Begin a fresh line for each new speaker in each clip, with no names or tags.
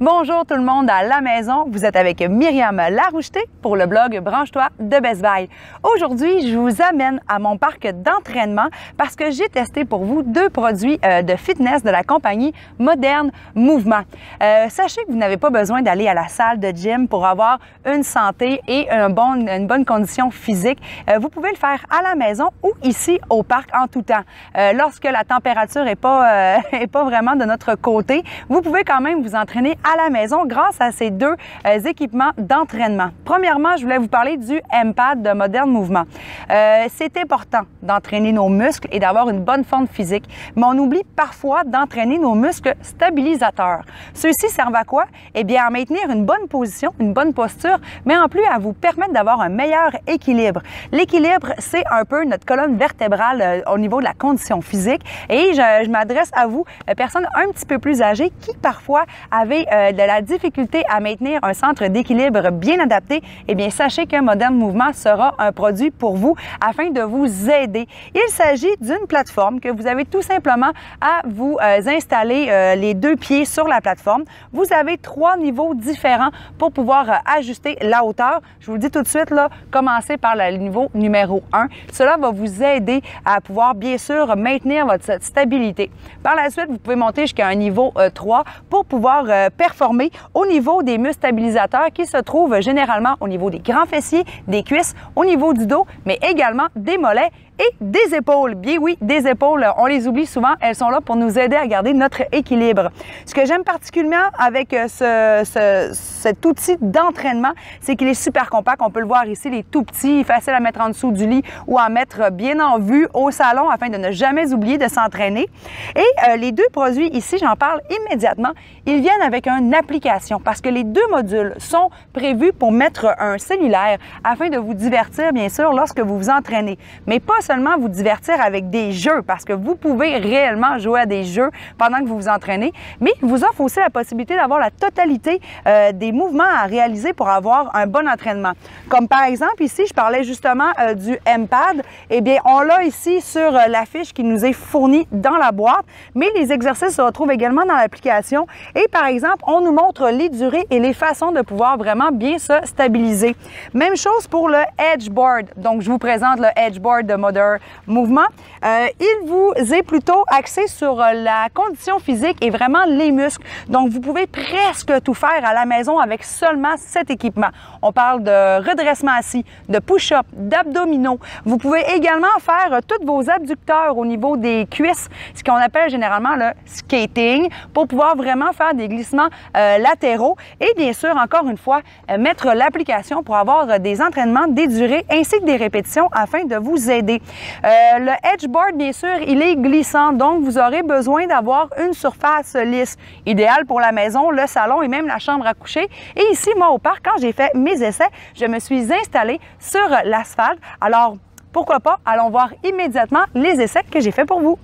Bonjour tout le monde à la maison, vous êtes avec Myriam Laroucheté pour le blog Branche-toi de Best Buy. Aujourd'hui, je vous amène à mon parc d'entraînement parce que j'ai testé pour vous deux produits de fitness de la compagnie Modern Mouvement. Sachez que vous n'avez pas besoin d'aller à la salle de gym pour avoir une santé et une bonne condition physique. Vous pouvez le faire à la maison ou ici au parc en tout temps. Lorsque la température n'est pas vraiment de notre côté, vous pouvez quand même vous entraîner à la maison grâce à ces deux équipements d'entraînement. Premièrement, je voulais vous parler du M-Pad de Modern Mouvement. C'est important d'entraîner nos muscles et d'avoir une bonne forme physique, mais on oublie parfois d'entraîner nos muscles stabilisateurs. Ceux-ci servent à quoi? Eh bien, à maintenir une bonne position, une bonne posture, mais en plus à vous permettre d'avoir un meilleur équilibre. L'équilibre, c'est un peu notre colonne vertébrale au niveau de la condition physique et je m'adresse à vous, personnes un petit peu plus âgées qui parfois avaient de la difficulté à maintenir un centre d'équilibre bien adapté. Eh bien, sachez que Modern Mouvement sera un produit pour vous afin de vous aider. Il s'agit d'une plateforme que vous avez tout simplement à vous installer les deux pieds sur la plateforme. Vous avez trois niveaux différents pour pouvoir ajuster la hauteur. Je vous le dis tout de suite, là, commencez par le niveau numéro 1. Cela va vous aider à pouvoir, bien sûr, maintenir votre stabilité. Par la suite, vous pouvez monter jusqu'à un niveau 3 pour pouvoir performer au niveau des muscles stabilisateurs qui se trouvent généralement au niveau des grands fessiers, des cuisses, au niveau du dos, mais également des mollets et des épaules. Bien oui, des épaules, on les oublie souvent, elles sont là pour nous aider à garder notre équilibre. Ce que j'aime particulièrement avec cet outil d'entraînement, c'est qu'il est super compact. On peut le voir ici, il est tout petit, facile à mettre en dessous du lit ou à mettre bien en vue au salon afin de ne jamais oublier de s'entraîner. Et les deux produits ici, j'en parle immédiatement, ils viennent avec une application parce que les deux modules sont prévus pour mettre un cellulaire afin de vous divertir, bien sûr, lorsque vous vous entraînez. Mais pas seulement vous divertir avec des jeux, parce que vous pouvez réellement jouer à des jeux pendant que vous vous entraînez, mais il vous offre aussi la possibilité d'avoir la totalité des mouvements à réaliser pour avoir un bon entraînement. Comme par exemple ici, je parlais justement du M-Pad, eh bien on l'a ici sur la fiche qui nous est fournie dans la boîte, mais les exercices se retrouvent également dans l'application et par exemple, on nous montre les durées et les façons de pouvoir vraiment bien se stabiliser. Même chose pour le Edgeboard, donc je vous présente le Edgeboard de Modern Mouvement. Il vous est plutôt axé sur la condition physique et vraiment les muscles. Donc, vous pouvez presque tout faire à la maison avec seulement cet équipement. On parle de redressement assis, de push-up, d'abdominaux. Vous pouvez également faire tous vos abducteurs au niveau des cuisses, ce qu'on appelle généralement le skating, pour pouvoir vraiment faire des glissements latéraux. Et bien sûr, encore une fois, mettre l'application pour avoir des entraînements, des durées ainsi que des répétitions afin de vous aider. Le Edgeboard, bien sûr, il est glissant, donc vous aurez besoin d'avoir une surface lisse, idéale pour la maison, le salon et même la chambre à coucher. Et ici, moi, au parc, quand j'ai fait mes essais, je me suis installée sur l'asphalte. Alors, pourquoi pas, allons voir immédiatement les essais que j'ai faits pour vous.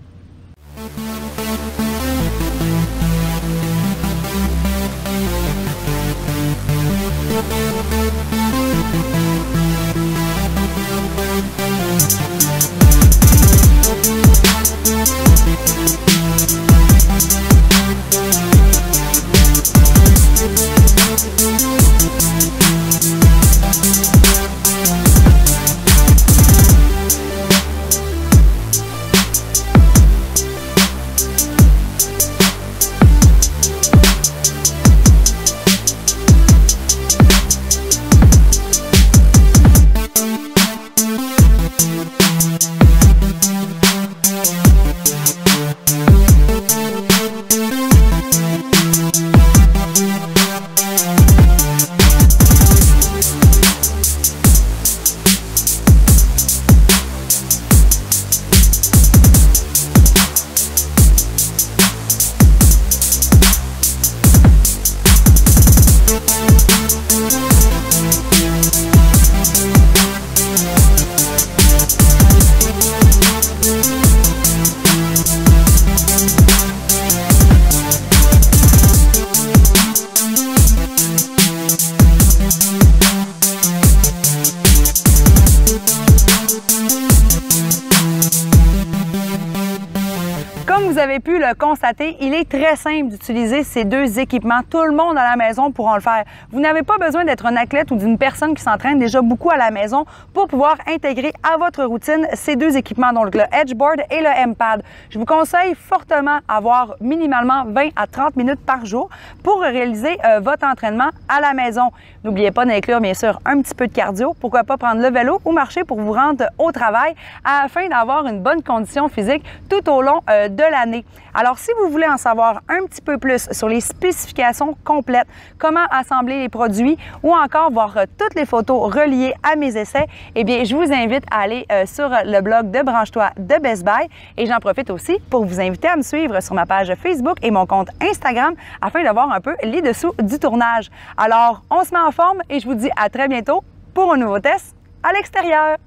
avez pu le constater, il est très simple d'utiliser ces deux équipements. Tout le monde à la maison pourra le faire. Vous n'avez pas besoin d'être un athlète ou d'une personne qui s'entraîne déjà beaucoup à la maison pour pouvoir intégrer à votre routine ces deux équipements, donc le Edgeboard et le M-Pad. Je vous conseille fortement d'avoir minimalement 20 à 30 minutes par jour pour réaliser votre entraînement à la maison. N'oubliez pas d'inclure, bien sûr, un petit peu de cardio. Pourquoi pas prendre le vélo ou marcher pour vous rendre au travail afin d'avoir une bonne condition physique tout au long de l'année. Alors, si vous voulez en savoir un petit peu plus sur les spécifications complètes, comment assembler les produits ou encore voir toutes les photos reliées à mes essais, eh bien, je vous invite à aller sur le blog de Branche-toi de Best Buy et j'en profite aussi pour vous inviter à me suivre sur ma page Facebook et mon compte Instagram afin de voir un peu les dessous du tournage. Alors, on se met en forme et je vous dis à très bientôt pour un nouveau test à l'extérieur.